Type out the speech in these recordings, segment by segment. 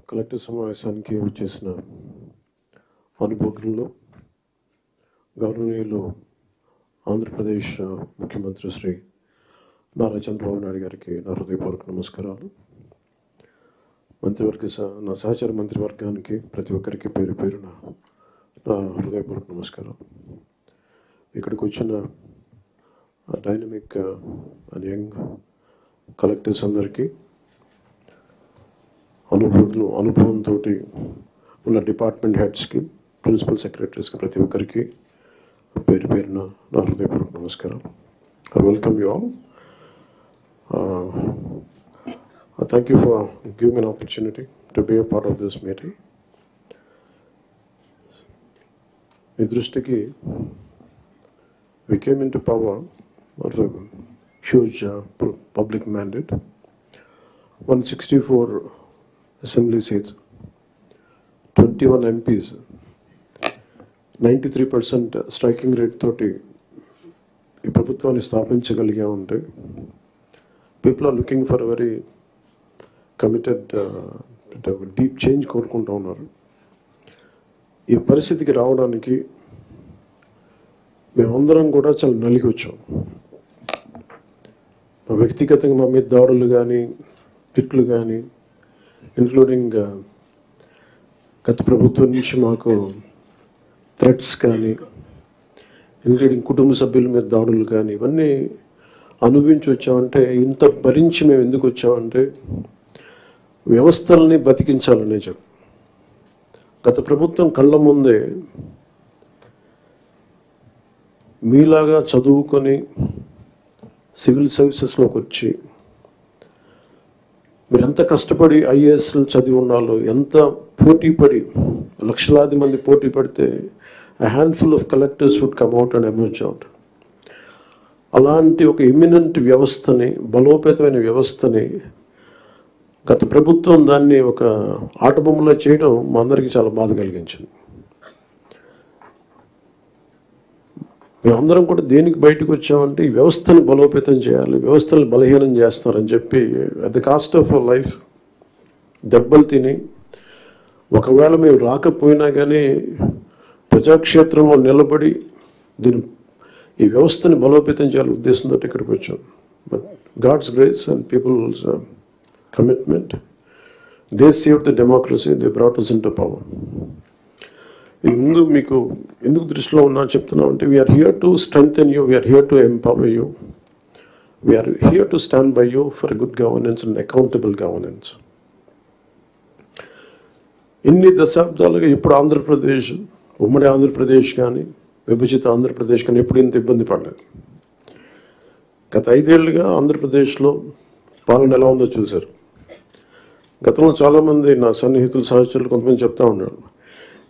Collective సమావేశానికి వచ్చేసిన అనుభవజ్ఞులు గౌరవనీయులు ఆంధ్రప్రదేశ్ ముఖ్యమంత్రి శ్రీ నారా చంద్రబాబు నాయుడు గారికి నా హృదయపూర్వక నమస్కారాలు. నా సహచర మంత్రివర్గానికి ప్రతి ఒక్కరికి పేరు పేరున నా హృదయపూర్వక నమస్కారాలు. ఇక్కడికి వచ్చిన డైనమిక్ అండ్ యంగ్ కలెక్టివ్స్ అందరికీ, అనుభవంతో ఉన్న డిపార్ట్మెంట్ హెడ్స్కి, ప్రిన్సిపల్ సెక్రటరీస్కి, ప్రతి ఒక్కరికి పేరు పేరున నా హృదయపూర్వక నమస్కారం. I welcome you all. Thank you for giving me an opportunity to be a part of this meeting. మీ దృష్టికి we came into power of a huge public mandate, 164 assembly seats, 21 MPs, 93% striking rate తోటి ఈ ప్రభుత్వాన్ని స్థాపించగలిగామంటే people are looking for very committed deep change కోరుకుంటూ ఉన్నారు. ఈ పరిస్థితికి రావడానికి మేమందరం కూడా చాలా నలిగి వచ్చాం. వ్యక్తిగతంగా మా మీద దాడులు కానీ, తిట్లు కానీ, ఇంక్లూడింగ్ గత ప్రభుత్వం నుంచి మాకు థ్రెట్స్ కానీ, ఇంక్లూడింగ్ కుటుంబ సభ్యుల మీద దాడులు కానీ, ఇవన్నీ అనుభవించి వచ్చామంటే, ఇంత భరించి మేము ఎందుకు వచ్చామంటే వ్యవస్థల్ని బతికించాలనే చెప్పు. గత ప్రభుత్వం కళ్ళ ముందే మీలాగా చదువుకొని సివిల్ సర్వీసెస్లోకి వచ్చి మీరు ఎంత కష్టపడి ఐఏఎస్లు చదివి ఉన్నాలో, ఎంత పోటీ పడి, లక్షలాది మంది పోటీ పడితే a handful of collectors would come out and emerge out. అలాంటి ఒక ఇమినెంట్ వ్యవస్థని, బలోపేతమైన వ్యవస్థని గత ప్రభుత్వం దాన్ని ఒక ఆటబొమ్మలో చేయడం మా అందరికీ చాలా బాధ కలిగించింది. మేమందరం కూడా దేనికి బయటకు వచ్చామంటే ఈ వ్యవస్థని బలోపేతం చేయాలి, వ్యవస్థని బలహీనం చేస్తారని చెప్పి at the cost of our life దెబ్బలు తిని, ఒకవేళ మేము రాకపోయినా కానీ ప్రజాక్షేత్రంలో నిలబడి ఈ వ్యవస్థని బలోపేతం చేయాలి ఉద్దేశంతో ఇక్కడికి వచ్చాం. But God's grace and people's commitment, they save the democracy, they brought us into power. ముందు మీకు ఎందుకు దృష్టిలో ఉన్నా చెప్తున్నాం అంటే, we are here to strengthen you, we are here to empower you, we are here to stand by you for good governance and accountable governance. ఇన్ని దశాబ్దాలుగా ఇప్పుడు ఆంధ్రప్రదేశ్, ఉమ్మడి ఆంధ్రప్రదేశ్ కానీ, విభజిత ఆంధ్రప్రదేశ్ కానీ ఎప్పుడు ఇంత ఇబ్బంది పడలేదు. గత 5 ఏళ్ళుగా ఆంధ్రప్రదేశ్లో పాలన ఎలా ఉందో చూశారు. గతంలో చాలామంది నా సన్నిహితులు, సహచరులు కొంతమంది చెప్తా ఉన్నారు,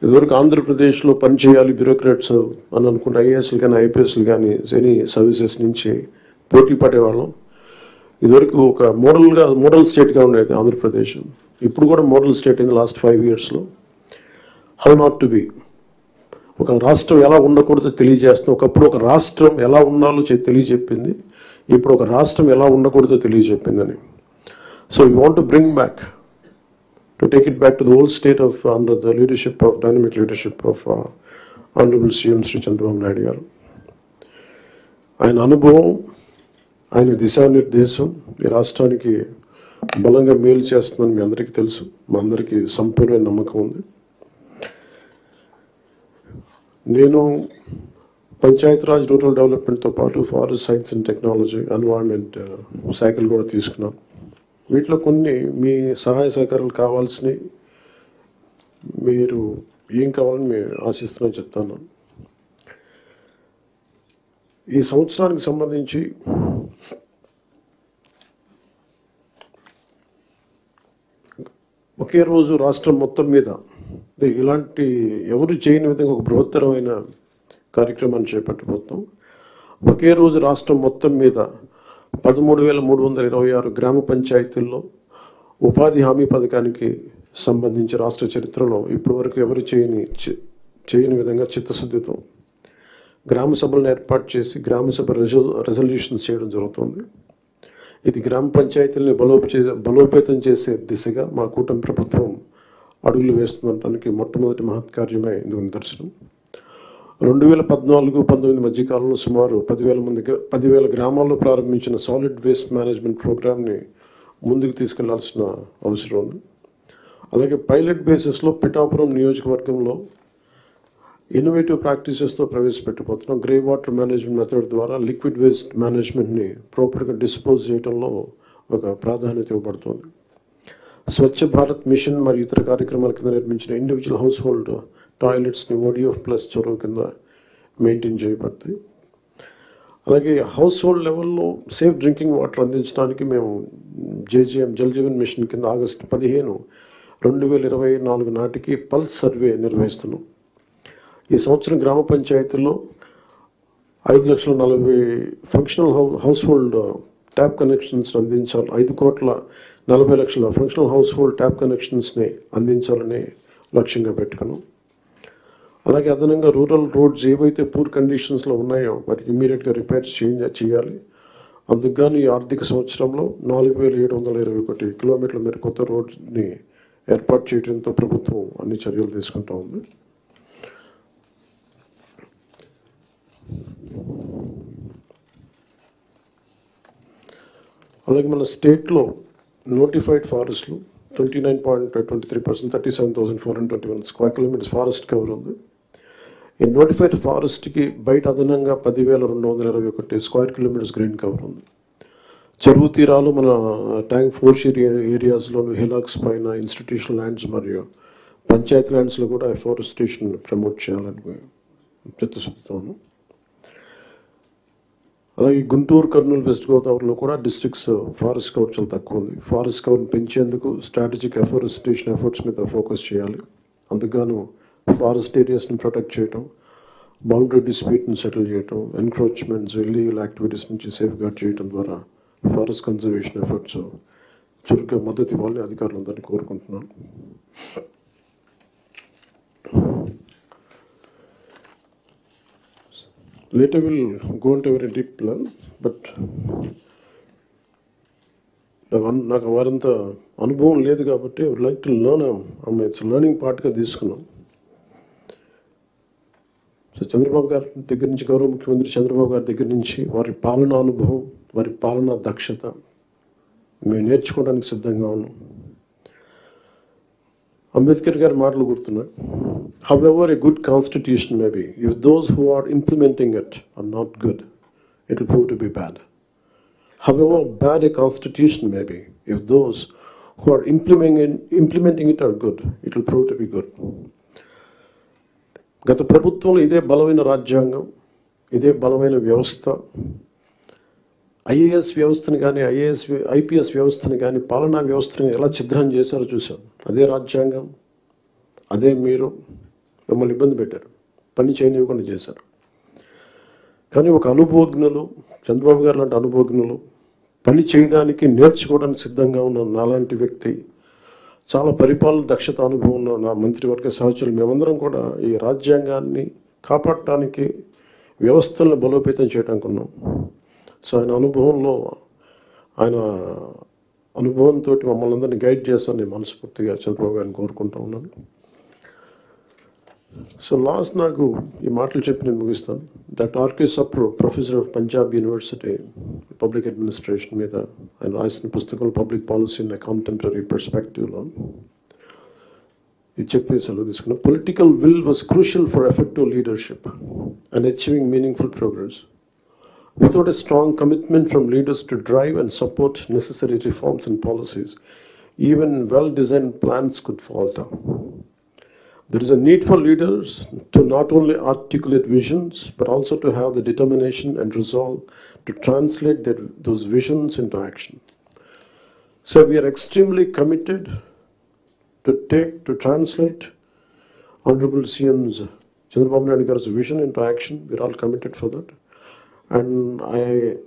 ఇదివరకు ఆంధ్రప్రదేశ్లో పనిచేయాలి బ్యూరోక్రాట్స్ అని అనుకుంటే ఐఏఎస్లు కానీ, ఐపీఎస్లు కానీ, ఎనీ సర్వీసెస్ నుంచి పోటీ పడేవాళ్ళం. ఇదివరకు ఒక మోడల్ స్టేట్గా ఉండేది ఆంధ్రప్రదేశ్. ఇప్పుడు కూడా మోడల్ స్టేట్ ఇన్ లాస్ట్ 5 yearsలో. హౌ నాట్ టు బి, ఒక రాష్ట్రం ఎలా ఉండకూడదో తెలియజేస్తాం. ఒకప్పుడు ఒక రాష్ట్రం ఎలా ఉండాలో తెలియజెప్పింది, ఇప్పుడు ఒక రాష్ట్రం ఎలా ఉండకూడదో తెలియజెప్పిందని. So we want to bring back, to take it back to the old state of under the leadership of dynamic leadership of honourable CM Shri Chandrababu Naidu garu. ఆయన అనుభవం, ఆయన దిశానిర్దేశం ఈ రాష్ట్రానికి బలంగా మేలు చేస్తుందని మీ అందరికీ తెలుసు. మా అందరికీ సంపూర్ణ నమ్మకం ఉంది. నేను పంచాయతీరాజ్, రూరల్ డెవలప్మెంట్తో పాటు forest science and technology, environment శాఖలు కూడా తీసుకున్నాను. వీటిలో కొన్ని మీ సహాయ సహకారాలు కావాల్సినవి, మీరు ఏం కావాలని మేము ఆశిస్తున్నాం చెప్తాను. ఈ సంవత్సరానికి సంబంధించి ఒకే రోజు రాష్ట్రం మొత్తం మీద ఇలాంటి ఎవరు చేయని విధంగా ఒక బృహత్తరమైన కార్యక్రమాన్ని చేపట్టబోతున్నాం. ఒకే రోజు రాష్ట్రం మొత్తం మీద 13,326 గ్రామ పంచాయతీల్లో ఉపాధి హామీ పథకానికి సంబంధించి రాష్ట్ర చరిత్రలో ఇప్పటివరకు ఎవరు చేయని విధంగా చిత్తశుద్ధితో గ్రామ సభలను ఏర్పాటు చేసి గ్రామ సభ రెజల్యూషన్స్ చేయడం జరుగుతుంది. ఇది గ్రామ పంచాయతీలని బలోపేతం చేసే దిశగా మా కూటమి ప్రభుత్వం అడుగులు వేస్తుండటానికి మొట్టమొదటి మహత్కార్యమే ఇందుకు నిదర్శనం. 2014-19 మధ్యకాలంలో సుమారు 10,000 గ్రామాల్లో ప్రారంభించిన సాలిడ్ వేస్ట్ మేనేజ్మెంట్ ప్రోగ్రామ్ని ముందుకు తీసుకెళ్లాల్సిన అవసరం ఉంది. అలాగే పైలట్ బేసిస్లో పిఠాపురం నియోజకవర్గంలో ఇన్నోవేటివ్ ప్రాక్టీసెస్తో ప్రవేశపెట్టబోతున్నాం. గ్రే వాటర్ మేనేజ్మెంట్ మెథడ్ ద్వారా లిక్విడ్ వేస్ట్ మేనేజ్మెంట్ని ప్రాపర్గా డిస్పోజ్ చేయడంలో ఒక ప్రాధాన్యత ఇవ్వబడుతుంది. స్వచ్ఛ భారత్ మిషన్ మరియు ఇతర కార్యక్రమాల కింద నిర్మించిన ఇండివిజువల్ హౌస్ హోల్డ్ టాయిలెట్స్ని ODF+ చొరవ కింద మెయింటైన్ చేయబడతాయి. అలాగే హౌస్ హోల్డ్ లెవెల్లో సేఫ్ డ్రింకింగ్ వాటర్ అందించడానికి మేము JJM జల్ జీవన్ మిషన్ కింద ఆగస్టు 15, 2024 నాటికి పల్స్ సర్వే నిర్వహిస్తున్నాం. ఈ సంవత్సరం గ్రామ పంచాయతీల్లో 5,40,000 functional house hold tap connections అందించాలి. 5,40,00,000 ఫంక్షనల్ హౌస్ హోల్డ్ ట్యాప్ కనెక్షన్స్ని అందించాలని లక్ష్యంగా పెట్టుకున్నాం. అలాగే అదనంగా రూరల్ రోడ్స్ ఏవైతే పూర్ కండిషన్స్లో ఉన్నాయో వాటికి ఇమీడియట్గా రిపేర్స్ చేయాలి. అందుకుగాను ఈ ఆర్థిక సంవత్సరంలో 4,721 కిలోమీటర్ల మేర కొత్త రోడ్స్ని ఏర్పాటు చేయడంతో ప్రభుత్వం అన్ని చర్యలు తీసుకుంటూ ఉంది. అలాగే మన స్టేట్లో నోటిఫైడ్ ఫారెస్ట్లు 29.23%, 37,421 స్క్వేర్ కిలోమీటర్స్ ఫారెస్ట్ కవర్ ఉంది. ఈ నోటిఫైడ్ ఫారెస్ట్కి బయట అదనంగా 10,221 స్క్వేర్ కిలోమీటర్స్ గ్రీన్ కవర్ ఉంది. చెరువు తీరాలు మన ట్యాంక్ ఫోర్షియర్ ఏరియాస్లోను హిలాక్స్ పైన ఇన్స్టిట్యూషనల్ ల్యాండ్స్ మరియు పంచాయతీ ల్యాండ్స్లో కూడా ఎఫారెస్టేషన్ ప్రమోట్ చేయాలని చిత్తశుద్ధితోను. అలాగే గుంటూరు, కర్నూలు, వెస్ట్ గోదావరిలో కూడా డిస్ట్రిక్ట్స్ ఫారెస్ట్ కవర్ చాలా తక్కువ ఉంది. ఫారెస్ట్ కవర్ని పెంచేందుకు స్ట్రాటజిక్ ఎఫారెస్టేషన్ ఎఫర్ట్స్ మీద ఫోకస్ చేయాలి. అందుకు ఫారెస్ట్ ఏరియాస్ని ప్రొటెక్ట్ చేయటం, బౌండరీ డిస్ప్యూట్ని సెటిల్ చేయటం, ఎన్క్రోచ్మెంట్స్, ఇల్లీగల్ యాక్టివిటీస్ నుంచి సేఫ్ గార్డ్ చేయడం ద్వారా ఫారెస్ట్ కన్జర్వేషన్ ఎఫర్ట్స్ చురుగ్గా మద్దతు ఇవ్వాలని అధికారులందరినీ కోరుకుంటున్నాను. Later we'll go into a very deep plan, but నాకు వారంత అనుభవం లేదు కాబట్టి I would like to learn. It's learning పార్ట్గా తీసుకున్నాం. సో చంద్రబాబు గారి దగ్గర నుంచి, గౌరవ ముఖ్యమంత్రి చంద్రబాబు గారి దగ్గర నుంచి వారి పాలనా అనుభవం, వారి పాలనా దక్షత మేము నేర్చుకోవడానికి సిద్ధంగా ఉన్నాం. అంబేద్కర్ గారి మాటలు గుర్తున్నాయి. However, a good constitution may be, if those who are implementing it are not good, it will prove to be bad. However bad a constitution may be, if those who are implementing it are good, it will prove to be good. గత ప్రభుత్వంలో ఇదే బలమైన రాజ్యాంగం, ఇదే బలమైన వ్యవస్థ, IAS వ్యవస్థను కానీ IPS వ్యవస్థను కానీ పాలనా వ్యవస్థను ఎలా ఛిద్రం చేశారో చూసాం. అదే రాజ్యాంగం, అదే మీరు మిమ్మల్ని ఇబ్బంది పెట్టారు, పని చేయనివ్వకుండా చేశారు. కానీ ఒక అనుభవజ్ఞులు, చంద్రబాబు గారు లాంటి అనుభవజ్ఞులు, పని చేయడానికి నేర్చుకోవడానికి సిద్ధంగా ఉన్న నాలాంటి వ్యక్తి, చాలా పరిపాలన దక్షత అనుభవం ఉన్న నా మంత్రివర్గ సహచరులు, మేమందరం కూడా ఈ రాజ్యాంగాన్ని కాపాడటానికి, వ్యవస్థలను బలోపేతం చేయడానికి ఉన్నాం. సో ఆయన అనుభవంతో మమ్మల్ని అందరినీ గైడ్ చేస్తాను నేను మనస్ఫూర్తిగా చంద్రబాబు గారిని కోరుకుంటూ ఉన్నాను. సో లాస్ట్ నాకు ఈ మాటలు చెప్పి నేను ముగిస్తాను. Doctor R.K. Sapro, professor of Punjab university public administration మీద ఆయన రాసిన పుస్తకం పబ్లిక్ పాలసీ ఇన్ కాంటెంపరీ పర్స్పెక్టివ్లో ఇది చెప్పి సెలవు తీసుకున్నాను. Political will was crucial for effective leadership and achieving meaningful progress. Without a strong commitment from leaders to drive and support necessary reforms and policies, even well-designed plans could falter. There is a need for leaders to not only articulate visions, but also to have the determination and resolve to translate those visions into action. So we are extremely committed to translate Honorable CM's Chandrababu Naidu Garu's vision into action. We are all committed for that. And I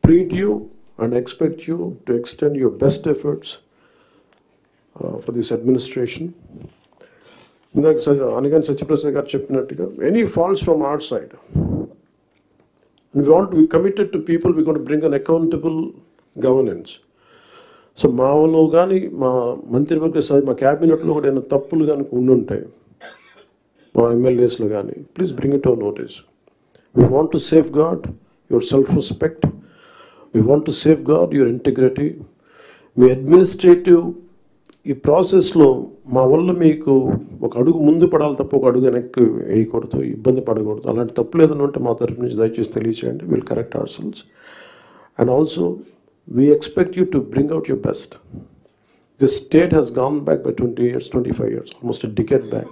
plead you and expect you to extend your best efforts for this administration. Anigan Satyaprasad garu cheppinattuga, any faults from our side, and we want to be committed to people, we're going to bring an accountable governance. So మాలో కానీ మా మంత్రివర్గ సభ్యులు మా క్యాబినెట్లో కూడా ఏమైనా తప్పులు కనుక ఉండుంటాయి మా ఎమ్మెల్యేస్లో కానీ please bring it our notice. We want to safeguard your self respect, we want to safeguard your integrity. మీ అడ్మినిస్ట్రేటివ్ ఈ ప్రాసెస్లో మా వల్ల మీకు ఒక అడుగు ముందు పడాలి తప్ప ఒక అడుగు వెనక్కి వేయకూడదు, ఇబ్బంది పడకూడదు. అలాంటి తప్పులు ఏదైనా ఉంటే మా తరఫు నుంచి దయచేసి తెలియచేయండి. Will correct ourselves. And also we expect you to bring out your best. This state has gone back by 20 years, 25 years, almost a decade back.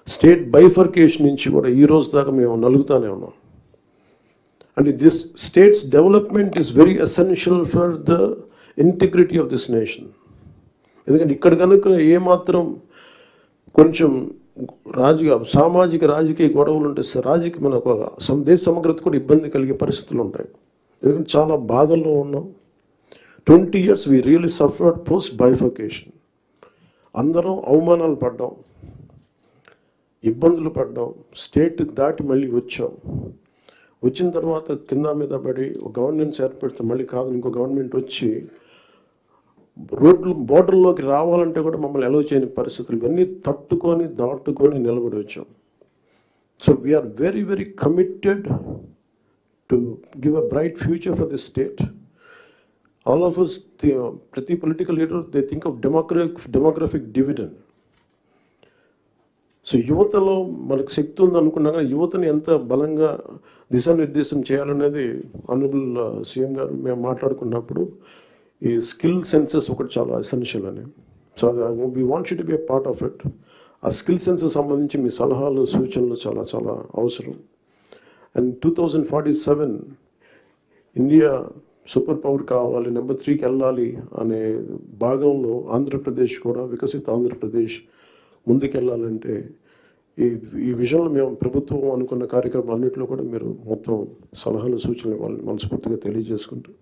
State bifurcation నుంచి కూడా ఈ రోజు దాకా మేము నలుగుతానే ఉన్నాం. And this state's development is very essential for the integrity of this nation. ఎందుకంటే ఇక్కడ కనుక ఏమాత్రం కొంచెం సామాజిక రాజకీయ గొడవలు ఉంటే రాజకీయ మనకు దేశ సమగ్రత కూడా ఇబ్బంది కలిగే పరిస్థితులు ఉంటాయి. ఎందుకంటే చాలా బాధల్లో ఉన్నాం. 20 years we really suffered post bifurcation. అందరం అవమానాలు పడ్డాం, ఇబ్బందులు పడ్డాం, స్టేట్ దాటి మళ్ళీ వచ్చాం. వచ్చిన తర్వాత కింద మీద పడి గవర్నమెంట్స్ ఏర్పడితే మళ్ళీ కాదు ఇంకో గవర్నమెంట్ వచ్చి రోడ్లు బోర్డర్లోకి రావాలంటే కూడా మమ్మల్ని అలౌ చేయని పరిస్థితులు ఇవన్నీ తట్టుకొని దాటుకొని నిలబడి వచ్చాం. So we are very very committed to give a bright future for this state. All of us, ప్రతి political leader they think of demographic dividend. So యువతలో మనకు శక్తి ఉంది అనుకున్నా కానీ యువతని ఎంత బలంగా దిశానిర్దేశం చేయాలనేది ఆనరబుల్ సీఎం గారు మేము మాట్లాడుకున్నప్పుడు ఈ స్కిల్ సెన్సెస్ ఒకటి చాలా ఎసెన్షియల్ అని. So we want you to be a part of it. ఆ స్కిల్ సెన్సెస్ సంబంధించి మీ సలహాలు సూచనలు చాలా చాలా అవసరం. అండ్ 2047 ఇండియా సూపర్ పవర్ కావాలి, నెంబర్ 3కి వెళ్ళాలి అనే భాగంలో ఆంధ్రప్రదేశ్ కూడా వికసిత ఆంధ్రప్రదేశ్ ముందుకెళ్ళాలంటే ఈ విషయంలో మేము ప్రభుత్వం అనుకున్న కార్యక్రమాలన్నింటిలో కూడా మీరు మొత్తం సలహాలు సూచనలు ఇవ్వాలని మనస్ఫూర్తిగా తెలియజేసుకుంటూ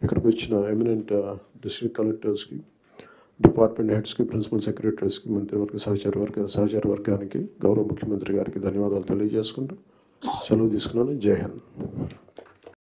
ఇక్కడికి వచ్చిన ఎమినెంట్ డిస్ట్రిక్ట్ కలెక్టర్స్కి, డిపార్ట్మెంట్ హెడ్స్కి, ప్రిన్సిపల్ సెక్రటరీస్కి, మంత్రివర్గ సహచర వర్గానికి, గౌరవ ముఖ్యమంత్రి గారికి ధన్యవాదాలు తెలియజేసుకుంటూ సెలవు తీసుకున్నాను. జై హింద్.